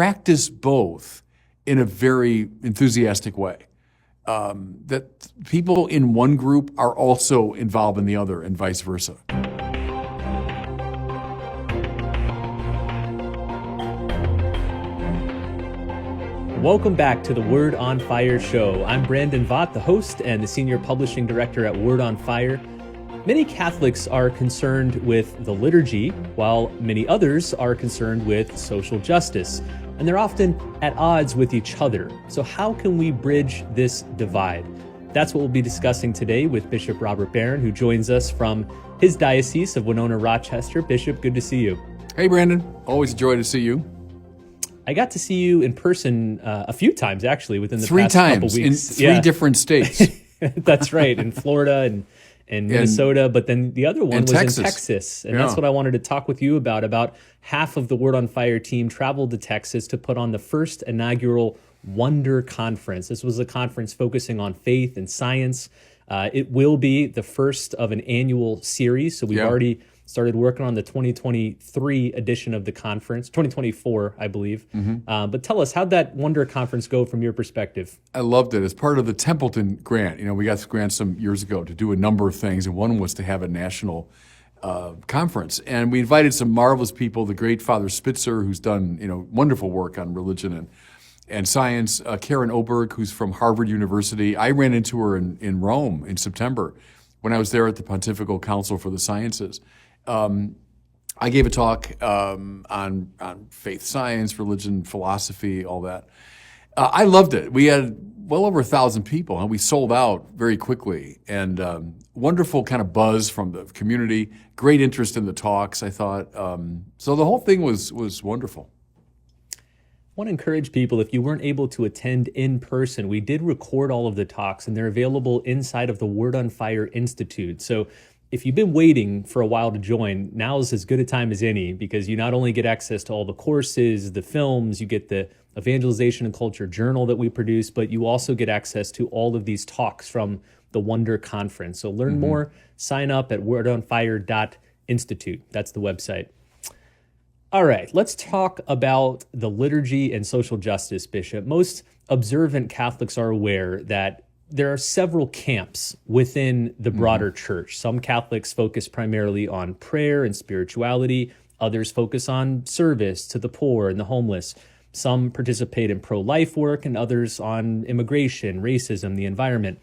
practice both in a very enthusiastic way. That people in one group are also involved in the other and vice versa. Welcome back to the Word on Fire show. I'm Brandon Vaught, the host and the Senior Publishing Director at Word on Fire. Many Catholics are concerned with the liturgy, while many others are concerned with social justice, and they're often at odds with each other. So how can we bridge this divide? That's what we'll be discussing today with Bishop Robert Barron, who joins us from his Diocese of Winona, Rochester. Bishop, good to see you. Hey, Brandon. Always a joy to see you. I got to see you in person a few times, actually, within the past couple weeks. 3 times in 3 different states. That's right, in Florida and Minnesota, but then the other one was Texas. in Texas. And that's what I wanted to talk with you about. About half of the Word on Fire team traveled to Texas to put on the first inaugural Wonder Conference. This was a conference focusing on faith and science. It will be the first of an annual series, so we've already started working on the 2023 edition of the conference, 2024, I believe. But tell us, how'd that Wonder Conference go from your perspective? I loved it. As part of the Templeton grant, we got this grant some years ago to do a number of things, and one was to have a national conference. And we invited some marvelous people, the great Father Spitzer, who's done wonderful work on religion and science, Karen Oberg, who's from Harvard University. I ran into her in Rome in September when I was there at the Pontifical Council for the Sciences. I gave a talk on faith, science, religion, philosophy, all that. I loved it. We had well over 1,000 people, and we sold out very quickly. And wonderful kind of buzz from the community, great interest in the talks, I thought. So the whole thing was wonderful. I want to encourage people, if you weren't able to attend in person, we did record all of the talks, and they're available inside of the Word on Fire Institute. So if you've been waiting for a while to join, now's as good a time as any, because you not only get access to all the courses, the films, you get the Evangelization and Culture Journal that we produce, but you also get access to all of these talks from the Wonder Conference. So learn more, sign up at wordonfire.institute. That's the website. All right, let's talk about the liturgy and social justice, Bishop. Most observant Catholics are aware that there are several camps within the broader church. Some Catholics focus primarily on prayer and spirituality. Others focus on service to the poor and the homeless. Some participate in pro-life work, and others on immigration, racism, the environment.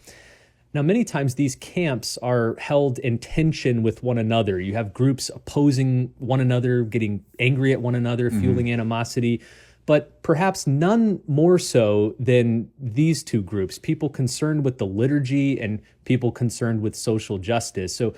Now, many times these camps are held in tension with one another. You have groups opposing one another, getting angry at one another, fueling animosity. But perhaps none more so than these two groups, people concerned with the liturgy and people concerned with social justice. So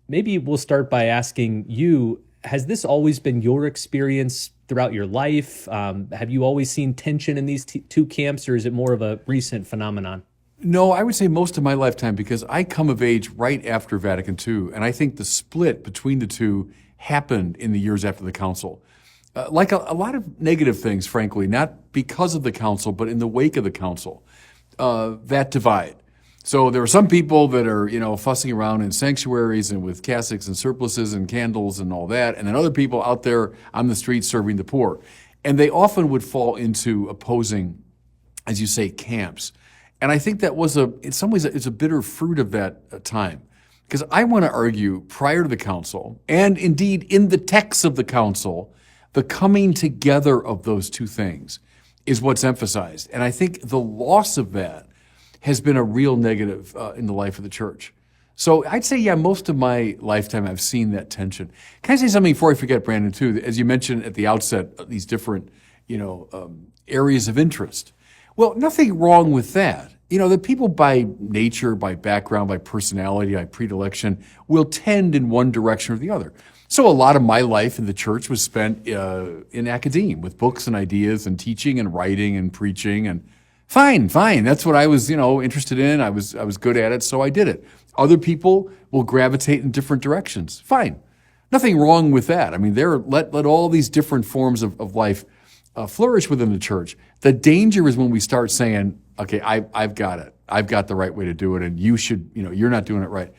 maybe we'll start by asking you, has this always been your experience throughout your life? Have you always seen tension in these two camps, or is it more of a recent phenomenon? No, I would say most of my lifetime, because I come of age right after Vatican II, and I think the split between the two happened in the years after the council. Like a lot of negative things, frankly, not because of the council, but in the wake of the council, that divide. So there are some people that are, fussing around in sanctuaries and with cassocks and surplices and candles and all that, and then other people out there on the street serving the poor. And they often would fall into opposing, as you say, camps. And I think that was in some ways, it's a bitter fruit of that time. Because I want to argue, prior to the council, and indeed in the text of the council, the coming together of those two things is what's emphasized. And I think the loss of that has been a real negative in the life of the church. So I'd say, most of my lifetime I've seen that tension. Can I say something before I forget, Brandon, too? As you mentioned at the outset, these different, areas of interest. Well, nothing wrong with that. The people by nature, by background, by personality, by predilection will tend in one direction or the other. So a lot of my life in the church was spent in academia with books and ideas and teaching and writing and preaching, and fine. That's what I was, interested in. I was good at it, so I did it. Other people will gravitate in different directions. Fine. Nothing wrong with that. I mean, let all these different forms of life flourish within the church. The danger is when we start saying, okay, I've got it. I've got the right way to do it, and you should, you're not doing it right.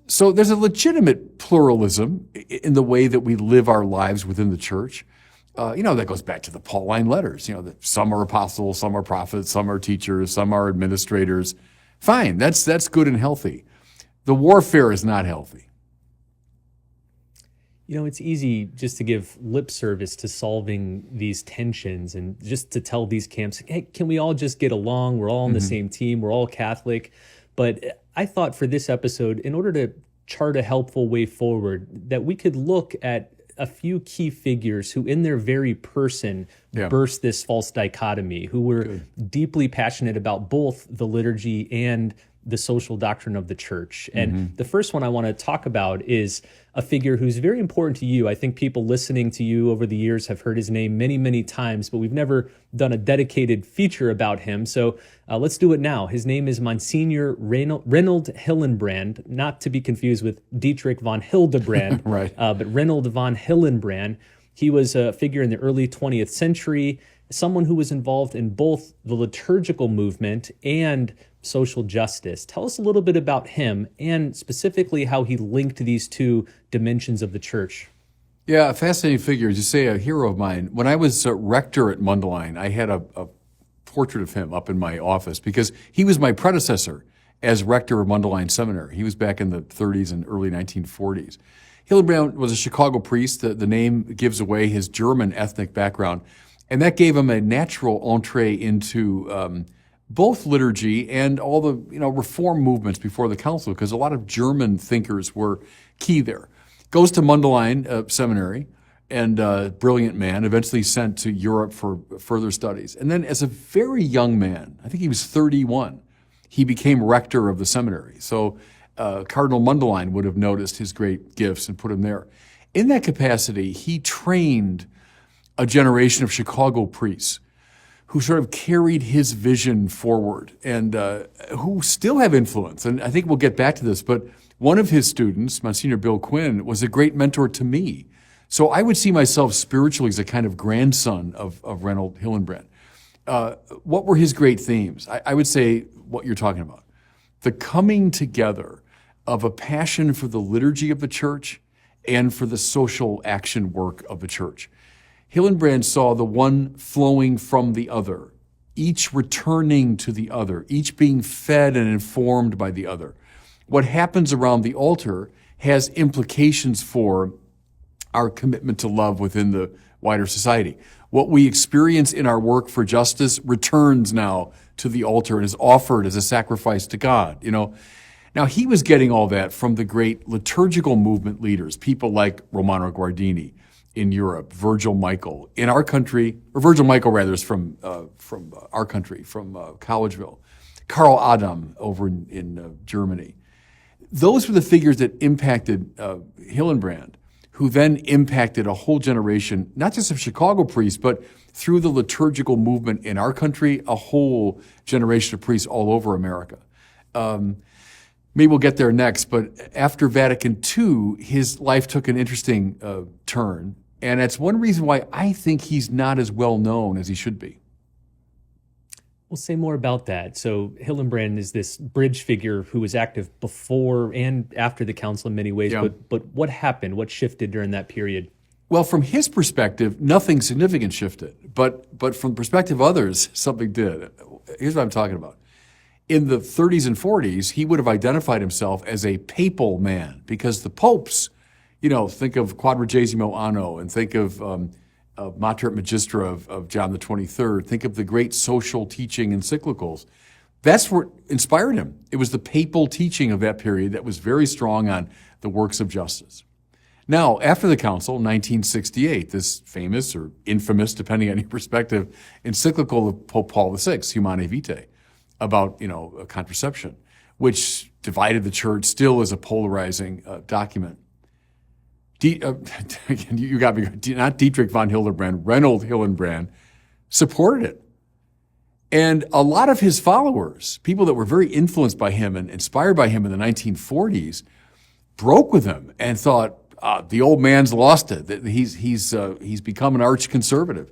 So there's a legitimate pluralism in the way that we live our lives within the church. That goes back to the Pauline letters. That some are apostles, some are prophets, some are teachers, some are administrators. Fine, that's good and healthy. The warfare is not healthy. It's easy just to give lip service to solving these tensions and just to tell these camps, hey, can we all just get along? We're all on the same team. We're all Catholic. But I thought for this episode, in order to chart a helpful way forward, that we could look at a few key figures who in their very person burst this false dichotomy, who were deeply passionate about both the liturgy and the social doctrine of the church. And the first one I want to talk about is a figure who's very important to you. I think people listening to you over the years have heard his name many, many times, but we've never done a dedicated feature about him. So let's do it now. His name is Monsignor Reinhold Hillenbrand, not to be confused with Dietrich von Hildebrand, right. But Reinhold von Hillenbrand. He was a figure in the early 20th century, someone who was involved in both the liturgical movement and social justice. Tell us a little bit about him and specifically how he linked these two dimensions of the church. Yeah, a fascinating figure. As you say, a hero of mine. When I was rector at Mundelein, I had a portrait of him up in my office because he was my predecessor as rector of Mundelein Seminary. He was back in the 30s and early 1940s. Hildebrand was a Chicago priest. The name gives away his German ethnic background, and that gave him a natural entree into both liturgy and all the reform movements before the council, because a lot of German thinkers were key there. Goes to Mundelein Seminary, and brilliant man, eventually sent to Europe for further studies. And then as a very young man, I think he was 31, he became rector of the seminary. So Cardinal Mundelein would have noticed his great gifts and put him there. In that capacity, he trained a generation of Chicago priests who sort of carried his vision forward and who still have influence. And I think we'll get back to this, but one of his students, Monsignor Bill Quinn, was a great mentor to me. So I would see myself spiritually as a kind of grandson of Reinhold Hillenbrand. What were his great themes? I would say what you're talking about. The coming together of a passion for the liturgy of the church and for the social action work of the church. Hillenbrand saw the one flowing from the other, each returning to the other, each being fed and informed by the other. What happens around the altar has implications for our commitment to love within the wider society. What we experience in our work for justice returns now to the altar and is offered as a sacrifice to God. Now he was getting all that from the great liturgical movement leaders, people like Romano Guardini in Europe, Virgil Michael in our country, or Virgil Michael rather is from our country, from Collegeville, Karl Adam over in Germany. Those were the figures that impacted Hillenbrand, who then impacted a whole generation, not just of Chicago priests, but through the liturgical movement in our country, a whole generation of priests all over America. Maybe we'll get there next, but after Vatican II, his life took an interesting turn, and that's one reason why I think he's not as well known as he should be. We'll say more about that. So Hillenbrand is this bridge figure who was active before and after the council in many ways, but what happened? What shifted during that period? Well, from his perspective, nothing significant shifted, but from the perspective of others, something did. Here's what I'm talking about. In the 30s and 40s, he would have identified himself as a papal man because the popes, think of Quadragesimo Anno and think of Mater et Magistra of John the 23rd, think of the great social teaching encyclicals. That's what inspired him. It was the papal teaching of that period that was very strong on the works of justice. Now, after the council, 1968, this famous or infamous, depending on your perspective, encyclical of Pope Paul VI, Humanae Vitae, about contraception, which divided the church, still is a polarizing document. You got me, not Dietrich von Hildebrand, Reinhold Hillenbrand supported it. And a lot of his followers, people that were very influenced by him and inspired by him in the 1940s, broke with him and thought, the old man's lost it, that he's become an arch conservative.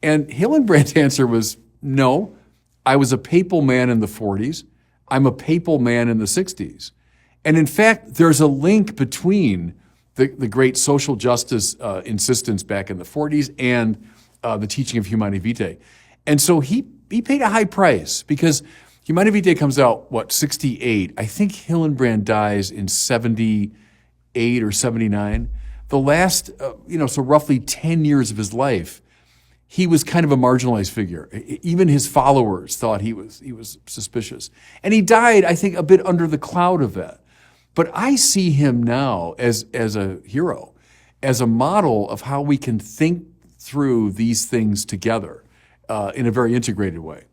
And Hillenbrand's answer was, no, I was a papal man in the 40s. I'm a papal man in the 60s. And in fact, there's a link between the great social justice insistence back in the 40s and the teaching of Humanae Vitae. And so he paid a high price because Humanae Vitae comes out, 68? I think Hillenbrand dies in 78 or 79. The last, so roughly 10 years of his life, he was kind of a marginalized figure. Even his followers thought he was suspicious. And he died, I think, a bit under the cloud of that. But I see him now as a hero, as a model of how we can think through these things together in a very integrated way.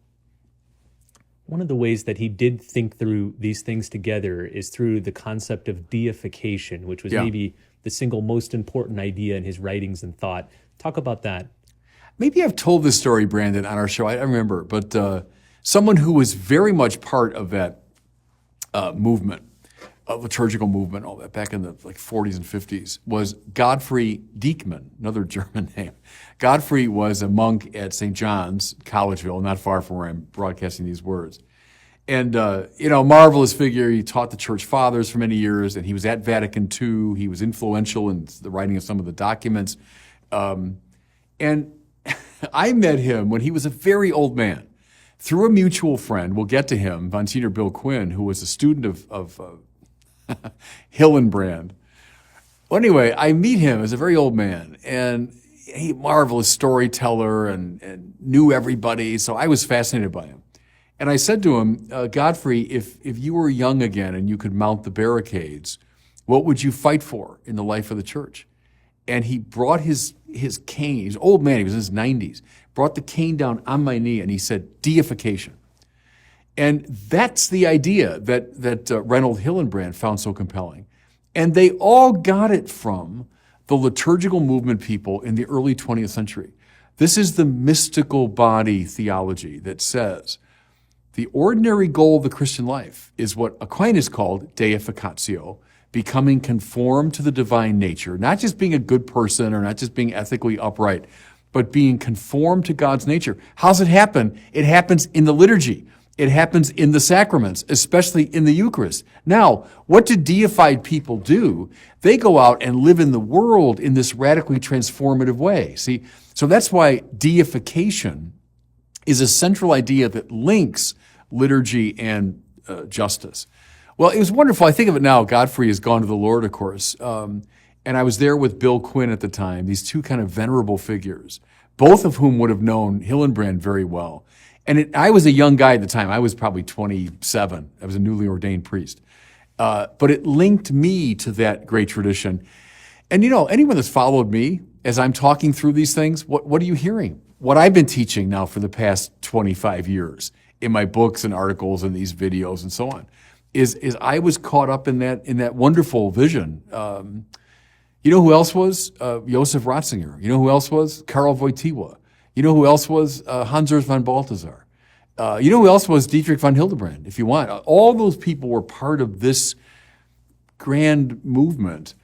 One of the ways that he did think through these things together is through the concept of deification, which was maybe the single most important idea in his writings and thought. Talk about that. Maybe I've told this story, Brandon, on our show. I don't remember, but someone who was very much part of that movement, liturgical movement, all that back in the 40s and 50s, was Godfrey Dieckmann, another German name. Godfrey was a monk at St. John's, Collegeville, not far from where I'm broadcasting these words. And, marvelous figure. He taught the church fathers for many years, and he was at Vatican II. He was influential in the writing of some of the documents. And I met him when he was a very old man through a mutual friend. We'll get to him, Monsignor Bill Quinn, who was a student of Hillenbrand. Well, anyway, I meet him as a very old man, and he marvelous storyteller and knew everybody. So I was fascinated by him. And I said to him, Godfrey, if you were young again and you could mount the barricades, what would you fight for in the life of the church? And he brought his cane. He's an old man. He was in his 90s. Brought the cane down on my knee, and he said, deification. And that's the idea that Reinhold Hillenbrand found so compelling. And they all got it from the liturgical movement people in the early 20th century. This is the mystical body theology that says the ordinary goal of the Christian life is what Aquinas called deificatio, becoming conformed to the divine nature, not just being a good person or not just being ethically upright, but being conformed to God's nature. How's it happen? It happens in the liturgy. It happens in the sacraments, especially in the Eucharist. Now, what do deified people do? They go out and live in the world in this radically transformative way. See, so that's why deification is a central idea that links liturgy and justice. Well, it was wonderful. I think of it now. Godfrey has gone to the Lord, of course. And I was there with Bill Quinn at the time, these two kind of venerable figures, both of whom would have known Hillenbrand very well. And I was a young guy at the time. I was probably 27. I was a newly ordained priest. But it linked me to that great tradition. And, anyone that's followed me as I'm talking through these things, what are you hearing? What I've been teaching now for the past 25 years in my books and articles and these videos and so on. Is I was caught up in that wonderful vision. You know who else was? Josef Ratzinger. You know who else was? Karl Wojtyła. You know who else was? Hans-Urs von Balthasar. You know who else was? Dietrich von Hildebrand, if you want. All those people were part of this grand movement.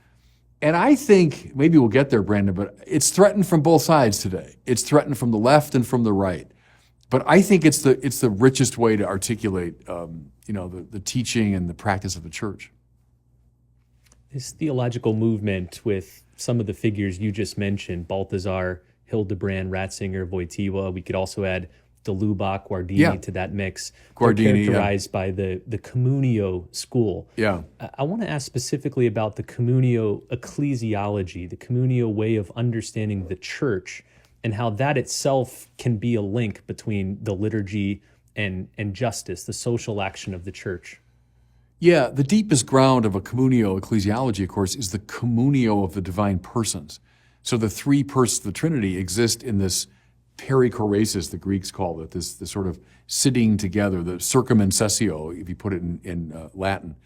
And I think, maybe we'll get there, Brandon, but it's threatened from both sides today. It's threatened from the left and from the right. But I think it's the richest way to articulate the teaching and the practice of the church. This theological movement with some of the figures you just mentioned, Balthasar, Hildebrand, Ratzinger, Wojtyła, we could also add de Lubac, Guardini to that mix. They're characterized by the communio school. Yeah. I want to ask specifically about the communio ecclesiology, the communio way of understanding the church, and how that itself can be a link between the liturgy and justice, the social action of the church. Yeah, the deepest ground of a communio ecclesiology, of course, is the communio of the divine persons. So the three persons of the Trinity exist in this perichoresis, the Greeks call it, this sort of sitting together, the circumcessio, if you put it in Latin.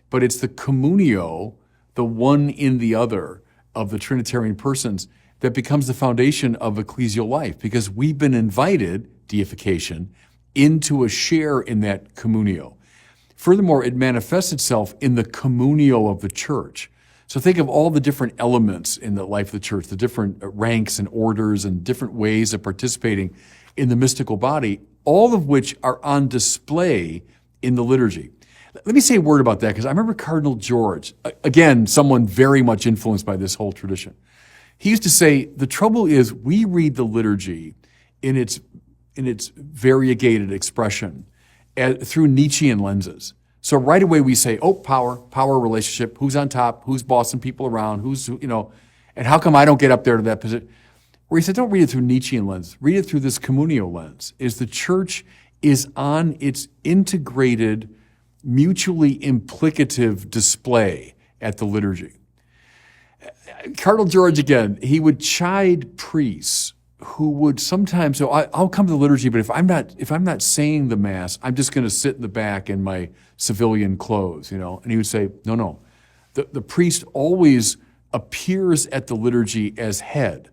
But it's the communio, the one in the other, of the Trinitarian persons that becomes the foundation of ecclesial life, because we've been invited, deification, into a share in that communio. Furthermore, it manifests itself in the communio of the church. So think of all the different elements in the life of the church, the different ranks and orders and different ways of participating in the mystical body, all of which are on display in the liturgy. Let me say a word about that, because I remember Cardinal George, again, someone very much influenced by this whole tradition. He used to say, the trouble is we read the liturgy in its variegated expression through Nietzschean lenses. So right away we say, oh, power relationship, who's on top, who's bossing people around, and how come I don't get up there to that position? Where he said, don't read it through Nietzschean lens, read it through this communio lens, is the church is on its integrated, mutually implicative display at the liturgy. Cardinal George, again, he would chide priests who would sometimes, so I'll come to the liturgy, but if I'm not saying the Mass, I'm just going to sit in the back in my civilian clothes, And he would say, no. The priest always appears at the liturgy as head,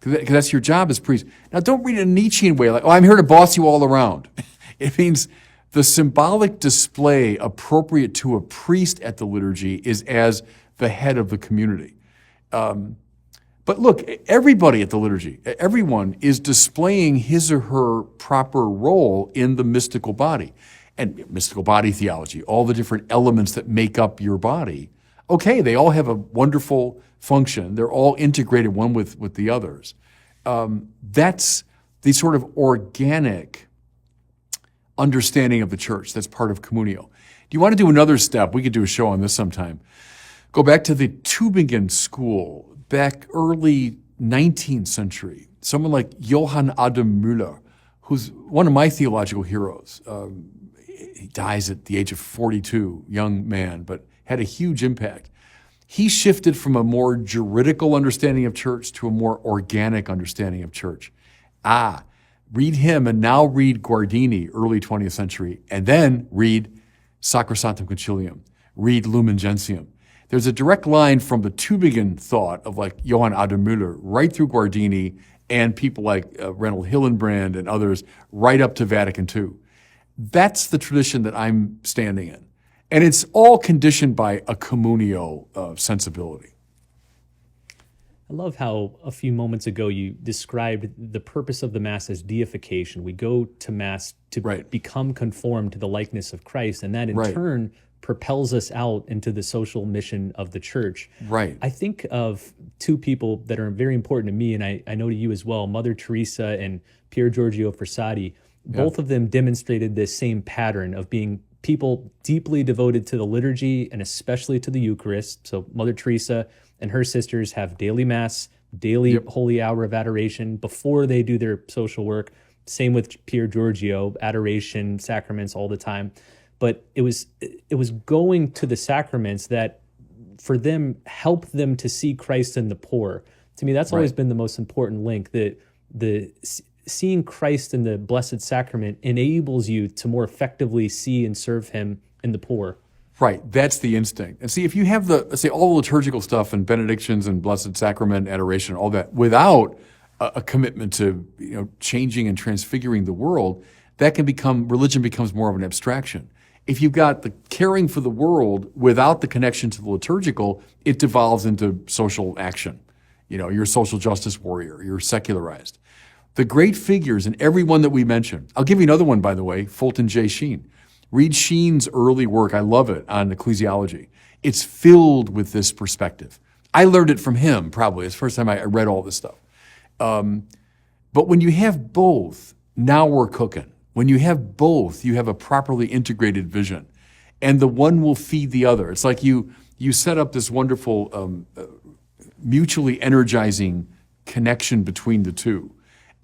because that's your job as priest. Now, don't read it in a Nietzschean way, like, I'm here to boss you all around. It means the symbolic display appropriate to a priest at the liturgy is as the head of the community. But look, everybody at the liturgy, everyone is displaying his or her proper role in the mystical body. And mystical body theology, all the different elements that make up your body, okay, they all have a wonderful function. They're all integrated one with the others. That's the sort of organic understanding of the church that's part of communio. Do you want to do another step? We could do a show on this sometime. Go back to the Tübingen school, back early 19th century. Someone like Johann Adam Müller, who's one of my theological heroes. He dies at the age of 42, young man, but had a huge impact. He shifted from a more juridical understanding of church to a more organic understanding of church. Read him and now read Guardini, early 20th century, and then read Sacrosanctum Concilium, read Lumen Gentium. There's a direct line from the Tübingen thought of like Johann Adam Müller right through Guardini and people like Reinhold Hillenbrand and others right up to Vatican II. That's the tradition that I'm standing in. And it's all conditioned by a communio sensibility. I love how a few moments ago you described the purpose of the Mass as deification. We go to Mass to become conformed to the likeness of Christ, and that in turn propels us out into the social mission of the church. Right. I think of two people that are very important to me, and I know to you as well, Mother Teresa and Pier Giorgio Frassati. Both of them demonstrated this same pattern of being people deeply devoted to the liturgy and especially to the Eucharist. So Mother Teresa and her sisters have daily Mass, daily holy hour of adoration before they do their social work. Same with Pier Giorgio, adoration, sacraments all the time. But it was going to the sacraments that for them helped them to see Christ in the poor. To me, that's always been the most important link. The seeing Christ in the Blessed Sacrament enables you to more effectively see and serve him in the poor. Right, that's the instinct. And see, if you have let's say all the liturgical stuff and benedictions and Blessed Sacrament, adoration, all that, without a commitment to changing and transfiguring the world, religion becomes more of an abstraction. If you've got the caring for the world without the connection to the liturgical, it devolves into social action. You're a social justice warrior, you're secularized. The great figures, and every one that we mentioned, I'll give you another one, by the way, Fulton J. Sheen. Read Sheen's early work, I love it, on ecclesiology. It's filled with this perspective. I learned it from him, probably. It's the first time I read all this stuff. But when you have both, now we're cooking. When you have both, you have a properly integrated vision. And the one will feed the other. It's like you set up this wonderful, mutually energizing connection between the two.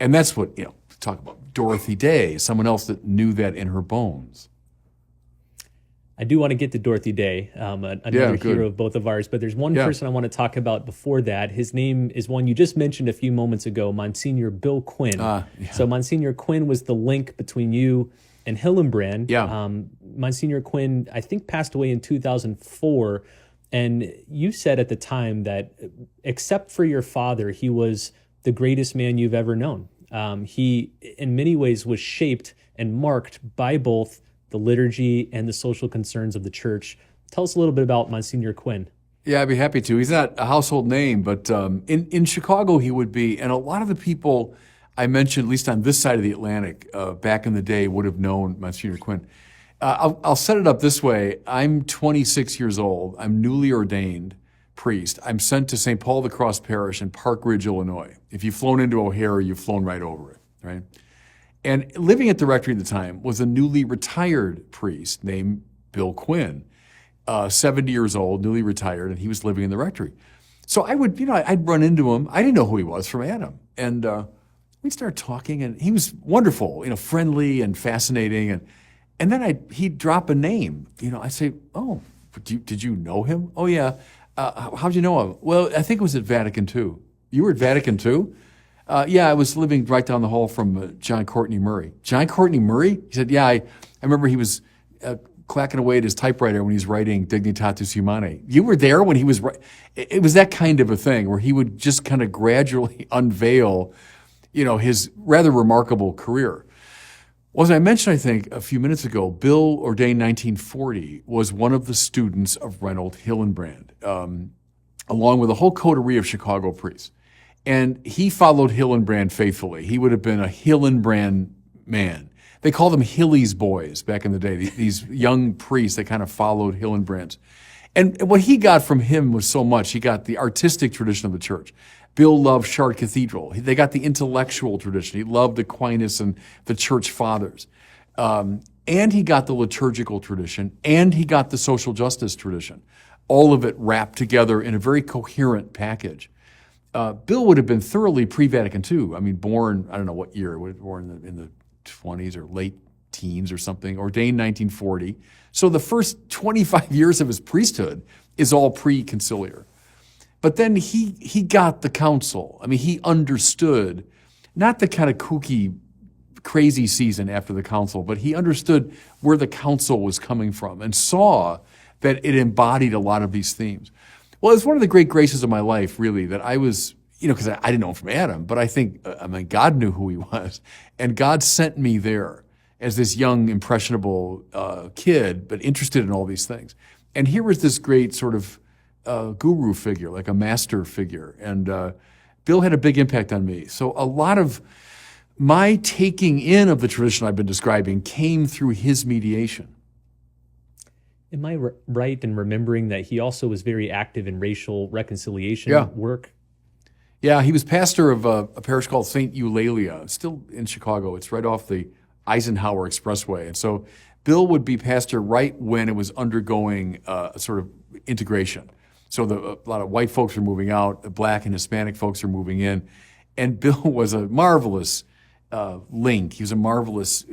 And that's what, talk about Dorothy Day, someone else that knew that in her bones. I do want to get to Dorothy Day, another hero of both of ours, but there's one person I want to talk about before that. His name is one you just mentioned a few moments ago, Monsignor Bill Quinn. So Monsignor Quinn was the link between you and Hillenbrand. Monsignor Quinn, I think, passed away in 2004, and you said at the time that except for your father, he was the greatest man you've ever known. He, in many ways, was shaped and marked by both the liturgy and the social concerns of the church. Tell us a little bit about Monsignor Quinn. Yeah, I'd be happy to. He's not a household name, but in Chicago he would be. And a lot of the people I mentioned, at least on this side of the Atlantic, back in the day would have known Monsignor Quinn. I'll set it up this way. I'm 26 years old. I'm newly ordained priest. I'm sent to St. Paul the Cross Parish in Park Ridge, Illinois. If you've flown into O'Hare, you've flown right over it, right? And living at the rectory at the time was a newly retired priest named Bill Quinn, 70 years old, newly retired, and he was living in the rectory. So I would, I'd run into him. I didn't know who he was from Adam. And we'd start talking, and he was wonderful, friendly and fascinating. And then he'd drop a name. I'd say, oh, did you know him? Oh, yeah. How'd you know him? Well, I think it was at Vatican II. You were at Vatican II? Yeah, I was living right down the hall from John Courtney Murray. John Courtney Murray? He said, yeah, I remember he was clacking away at his typewriter when he was writing Dignitatis Humanae. You were there when he was it was that kind of a thing where he would just kind of gradually unveil, his rather remarkable career. Well, as I mentioned, I think, a few minutes ago, Bill, ordained 1940, was one of the students of Reinhold Hillenbrand, along with a whole coterie of Chicago priests. And he followed Hillenbrand faithfully. He would have been a Hillenbrand man. They called them Hilly's boys back in the day, these young priests that kind of followed Hillenbrand's. And what he got from him was so much. He got the artistic tradition of the church. Bill loved Chartres Cathedral. They got the intellectual tradition. He loved Aquinas and the church fathers. And he got the liturgical tradition, and he got the social justice tradition. All of it wrapped together in a very coherent package. Bill would have been thoroughly pre-Vatican II. I mean, born, I don't know what year, born in the 20s or late teens or something, ordained 1940. So the first 25 years of his priesthood is all pre-conciliar. But then he got the council. I mean, he understood, not the kind of kooky, crazy season after the council, but he understood where the council was coming from and saw that it embodied a lot of these themes. Well, it's one of the great graces of my life, really, that I was, because I didn't know him from Adam, but I think, God knew who he was. And God sent me there as this young, impressionable kid, but interested in all these things. And here was this great sort of guru figure, like a master figure. And Bill had a big impact on me. So a lot of my taking in of the tradition I've been describing came through his mediation. Am I right in remembering that he also was very active in racial reconciliation work? Yeah, he was pastor of a parish called St. Eulalia, still in Chicago. It's right off the Eisenhower Expressway. And so Bill would be pastor right when it was undergoing a sort of integration. So a lot of white folks were moving out, the black and Hispanic folks are moving in. And Bill was a marvelous link. He was a marvelous,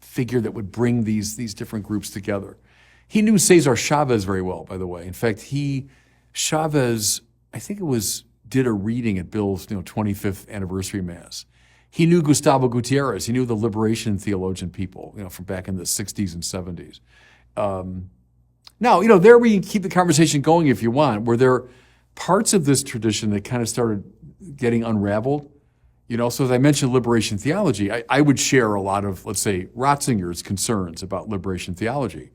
figure that would bring these different groups together. He knew Cesar Chavez very well, by the way. In fact, Chavez, I think it was, did a reading at Bill's 25th anniversary mass. He knew Gustavo Gutierrez. He knew the liberation theologian people, from back in the 60s and 70s. Now, there we can keep the conversation going if you want. Were there parts of this tradition that kind of started getting unraveled? So as I mentioned liberation theology, I would share a lot of, let's say, Ratzinger's concerns about liberation theology.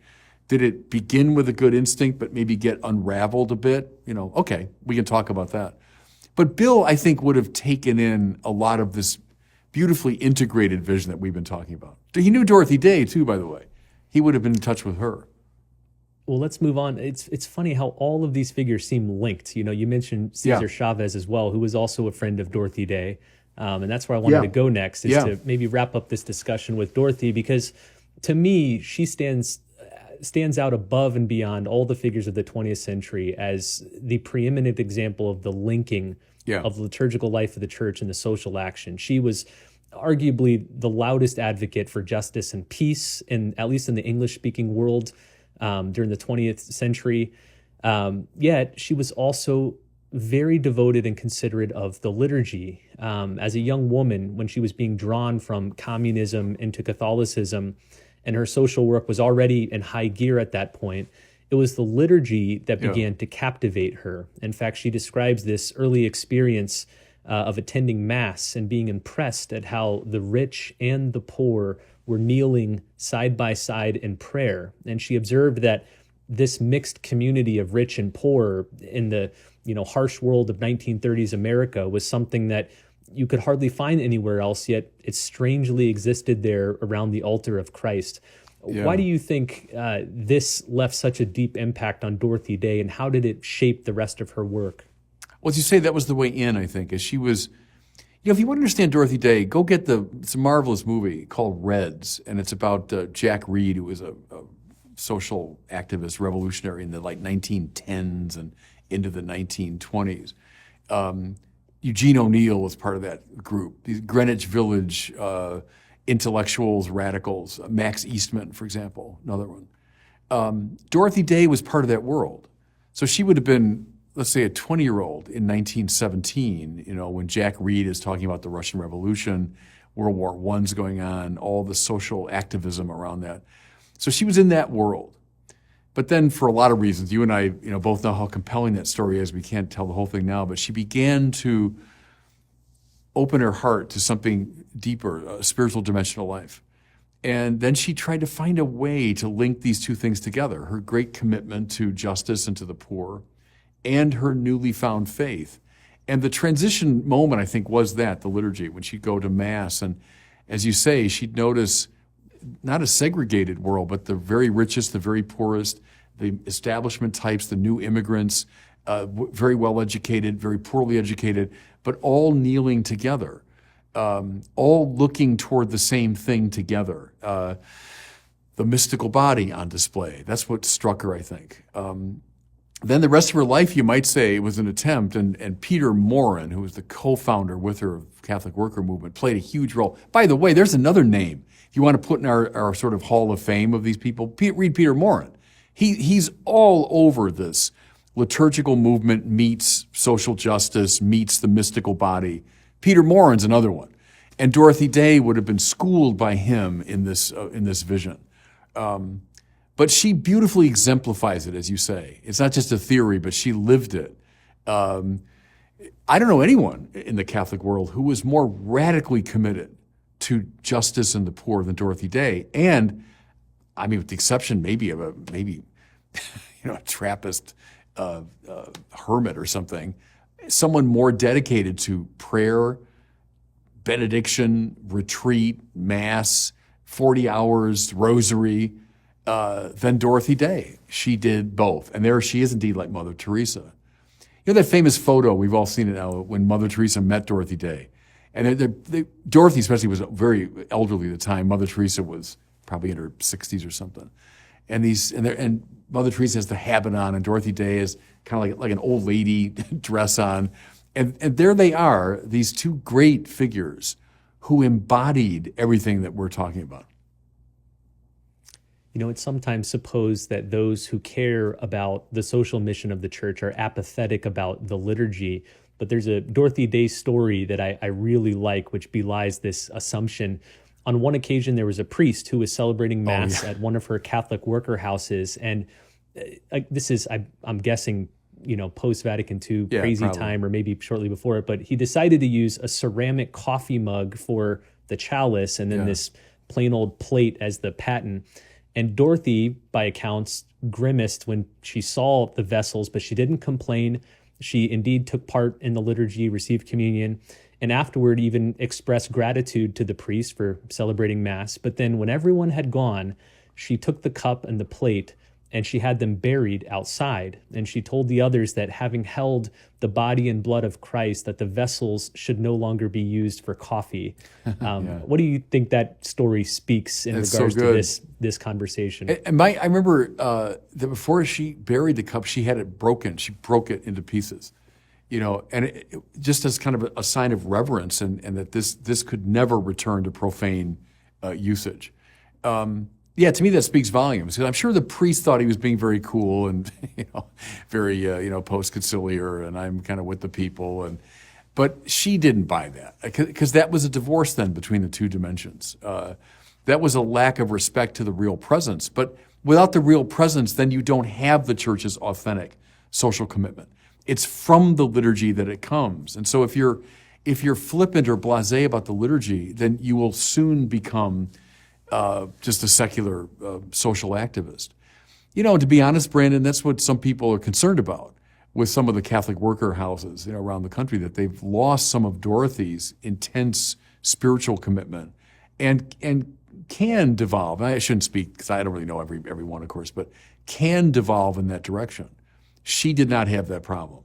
Did it begin with a good instinct but maybe get unraveled a bit? Okay, we can talk about that. But Bill, I think, would have taken in a lot of this beautifully integrated vision that we've been talking about. He knew Dorothy Day, too, by the way. He would have been in touch with her. Well, let's move on. It's funny how all of these figures seem linked. You mentioned Cesar Chavez as well, who was also a friend of Dorothy Day. And that's where I wanted to go next, is to maybe wrap up this discussion with Dorothy, because to me, she stands out above and beyond all the figures of the 20th century as the preeminent example of the linking of the liturgical life of the church and the social action. She was arguably the loudest advocate for justice and peace, at least in the English-speaking world during the 20th century. Yet she was also very devoted and considerate of the liturgy. As a young woman, when she was being drawn from communism into Catholicism, and her social work was already in high gear at that point, it was the liturgy that began to captivate her. In fact, she describes this early experience of attending Mass and being impressed at how the rich and the poor were kneeling side by side in prayer. And she observed that this mixed community of rich and poor in the harsh world of 1930s America was something that you could hardly find anywhere else, yet it strangely existed there around the altar of Christ. Yeah. Why do you think this left such a deep impact on Dorothy Day, and how did it shape the rest of her work? Well, as you say, that was the way in, I think, as she was, if you want to understand Dorothy Day, go get it's a marvelous movie called Reds, and it's about Jack Reed, who was a social activist, revolutionary in the 1910s and into the 1920s. Eugene O'Neill was part of that group. These Greenwich Village intellectuals, radicals, Max Eastman, for example, another one. Dorothy Day was part of that world. So she would have been, let's say, a 20-year-old in 1917, when Jack Reed is talking about the Russian Revolution, World War I's going on, all the social activism around that. So she was in that world. But then for a lot of reasons, you and I, both know how compelling that story is. We can't tell the whole thing now, but she began to open her heart to something deeper, a spiritual dimension of life. And then she tried to find a way to link these two things together, her great commitment to justice and to the poor, and her newly found faith. And the transition moment, I think, was the liturgy, when she'd go to Mass. And as you say, she'd notice not a segregated world, but the very richest, the very poorest, the establishment types, the new immigrants, very well educated, very poorly educated, but all kneeling together, all looking toward the same thing together. The mystical body on display. That's what struck her, I think. Then the rest of her life, you might say, was an attempt, and Peter Morin, who was the co-founder with her of Catholic Worker Movement, played a huge role. By the way, there's another name. If you want to put in our sort of Hall of Fame of these people, read Peter Morin. He's all over this. Liturgical movement meets social justice, meets the mystical body. Peter Morin's another one. And Dorothy Day would have been schooled by him in this vision. But she beautifully exemplifies it, as you say. It's not just a theory, but she lived it. I don't know anyone in the Catholic world who was more radically committed to justice and the poor than Dorothy Day. And, I mean, with the exception maybe of a Trappist hermit or something, someone more dedicated to prayer, benediction, retreat, Mass, 40 hours, rosary, than Dorothy Day. She did both. And there she is indeed like Mother Teresa. That famous photo, we've all seen it now, when Mother Teresa met Dorothy Day. And Dorothy especially was very elderly at the time. Mother Teresa was probably in her 60s or something. And Mother Teresa has the habit on, and Dorothy Day is kind of like an old lady dress on. And there they are, these two great figures who embodied everything that we're talking about. It's sometimes supposed that those who care about the social mission of the church are apathetic about the liturgy. But there's a Dorothy Day story that I really like, which belies this assumption. On one occasion, there was a priest who was celebrating Mass at one of her Catholic worker houses. And this is, I'm guessing, post-Vatican II crazy probably. time, or maybe shortly before it. But he decided to use a ceramic coffee mug for the chalice, and then this plain old plate as the paten. And Dorothy, by accounts, grimaced when she saw the vessels, but she didn't complain. She indeed took part in the liturgy, received communion, and afterward even expressed gratitude to the priest for celebrating Mass. But then when everyone had gone, she took the cup and the plate, and she had them buried outside. And she told the others that having held the body and blood of Christ, that the vessels should no longer be used for coffee. What do you think that story speaks in regards to this conversation? And I remember that before she buried the cup, she had it broken. She broke it into pieces, and it just as kind of a sign of reverence, and that this could never return to profane usage. To me that speaks volumes, because I'm sure the priest thought he was being very cool and very post-conciliar, and I'm kind of with the people, but she didn't buy that, because that was a divorce then between the two dimensions. That was a lack of respect to the real presence. But without the real presence, then you don't have the church's authentic social commitment. It's from the liturgy that it comes. And so if you're flippant or blasé about the liturgy, then you will soon become just a secular social activist. To be honest, Brandon, that's what some people are concerned about with some of the Catholic worker houses around the country, that they've lost some of Dorothy's intense spiritual commitment and can devolve. I shouldn't speak because I don't really know every one, of course, but can devolve in that direction. She did not have that problem.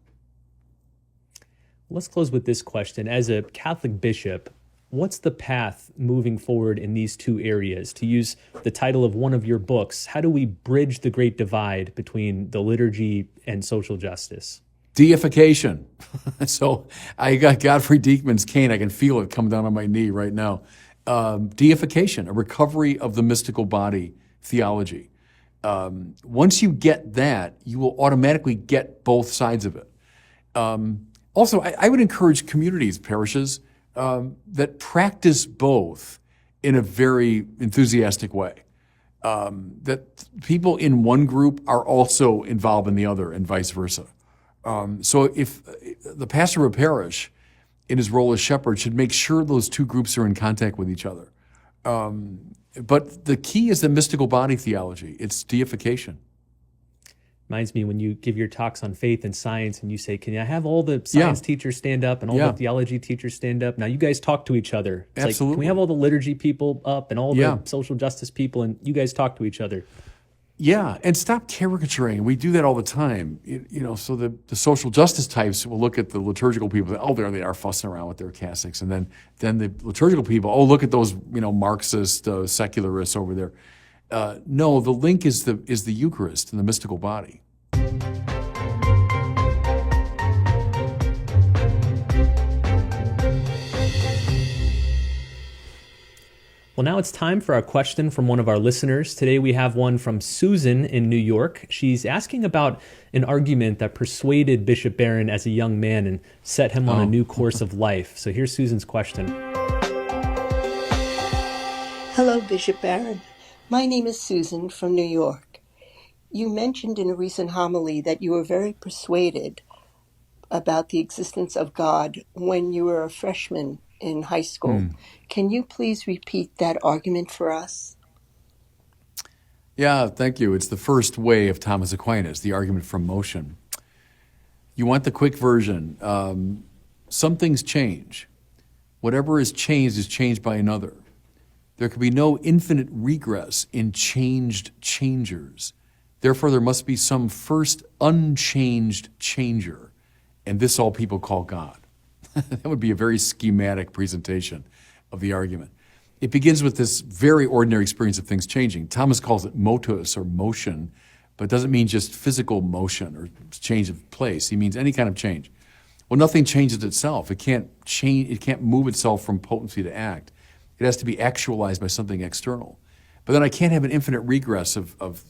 Let's close with this question. As a Catholic bishop, what's the path moving forward in these two areas? To use the title of one of your books, how do we bridge the great divide between the liturgy and social justice? Deification. So I got Godfrey Diekman's cane. I can feel it come down on my knee right now. Deification, a recovery of the mystical body theology. Once you get that, you will automatically get both sides of it. Also, I would encourage communities, parishes, that practice both in a very enthusiastic way. That people in one group are also involved in the other and vice versa. So if the pastor of a parish in his role as shepherd should make sure those two groups are in contact with each other. But the key is the mystical body theology. It's deification. Reminds me when you give your talks on faith and science and you say, can I have all the science teachers stand up and all the theology teachers stand up? Now you guys talk to each other. It's Absolutely. Like, can we have all the liturgy people up and all the social justice people and you guys talk to each other? Yeah, and stop caricaturing. We do that all the time. So the social justice types will look at the liturgical people. Oh, there they are fussing around with their cassocks, and then the liturgical people. Oh, look at those Marxist secularists over there. No, the link is the Eucharist and the mystical body. Well, now it's time for our question from one of our listeners. Today we have one from Susan in New York. She's asking about an argument that persuaded Bishop Barron as a young man and set him on a new course of life. So here's Susan's question. Hello, Bishop Barron. My name is Susan from New York. You mentioned in a recent homily that you were very persuaded about the existence of God when you were a freshman in high school. Can you please repeat that argument for us? Yeah, thank you. It's the first way of Thomas Aquinas, the argument from motion. You want the quick version. Some things change. Whatever is changed by another. There can be no infinite regress in changed changers. Therefore, there must be some first unchanged changer, and this all people call God. That would be a very schematic presentation of the argument. It begins with this very ordinary experience of things changing. Thomas calls it motus or motion, but it doesn't mean just physical motion or change of place. He means any kind of change. Well, nothing changes itself. It can't change. It can't move itself from potency to act. It has to be actualized by something external. But then I can't have an infinite regress of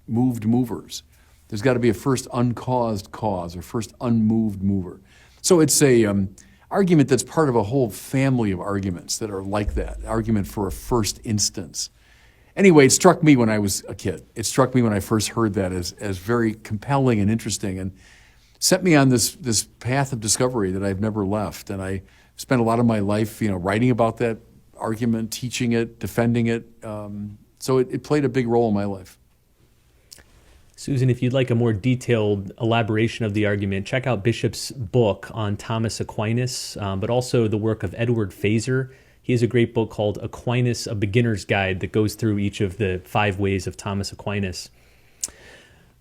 moved movers. There's got to be a first uncaused cause or first unmoved mover. So it's a argument that's part of a whole family of arguments that are like that, argument for a first instance. Anyway, it struck me when I was a kid. It struck me when I first heard that as very compelling and interesting and set me on this path of discovery that I've never left. And I spent a lot of my life, writing about that argument, teaching it, defending it. So it played a big role in my life. Susan, if you'd like a more detailed elaboration of the argument, check out Bishop's book on Thomas Aquinas, but also the work of Edward Fazer. He has a great book called Aquinas, A Beginner's Guide that goes through each of the 5 ways of Thomas Aquinas.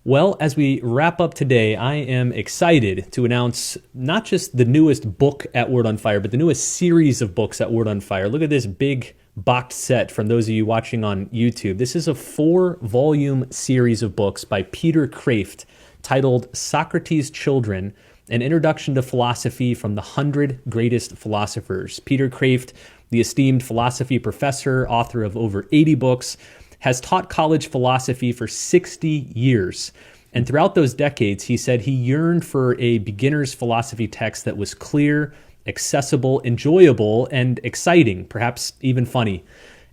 Well, as we wrap up today, I am excited to announce not just the newest book at Word on Fire, but the newest series of books at Word on Fire. Look at this big box set from those of you watching on YouTube. This is a 4-volume series of books by Peter Kreeft titled Socrates' Children, An Introduction to Philosophy from the 100 Greatest Philosophers. Peter Kreeft, the esteemed philosophy professor, author of over 80 books, has taught college philosophy for 60 years. And throughout those decades, he said he yearned for a beginner's philosophy text that was clear, accessible, enjoyable, and exciting, perhaps even funny.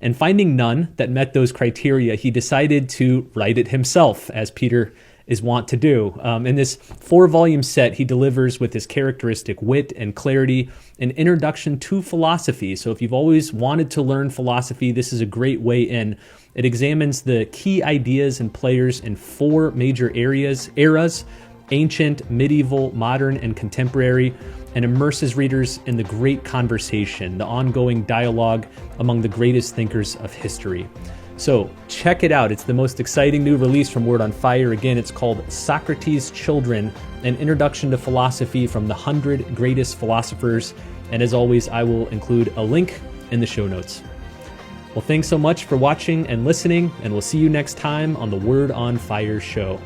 And finding none that met those criteria, he decided to write it himself, as Peter is wont to do. In this 4-volume set, he delivers with his characteristic wit and clarity an introduction to philosophy. So if you've always wanted to learn philosophy, this is a great way in. It examines the key ideas and players in 4 major eras: ancient, medieval, modern, and contemporary, and immerses readers in the great conversation, the ongoing dialogue among the greatest thinkers of history. So check it out. It's the most exciting new release from Word on Fire. Again, it's called Socrates' Children, an introduction to philosophy from the 100 greatest philosophers. And as always, I will include a link in the show notes. Well, thanks so much for watching and listening, and we'll see you next time on the Word on Fire show.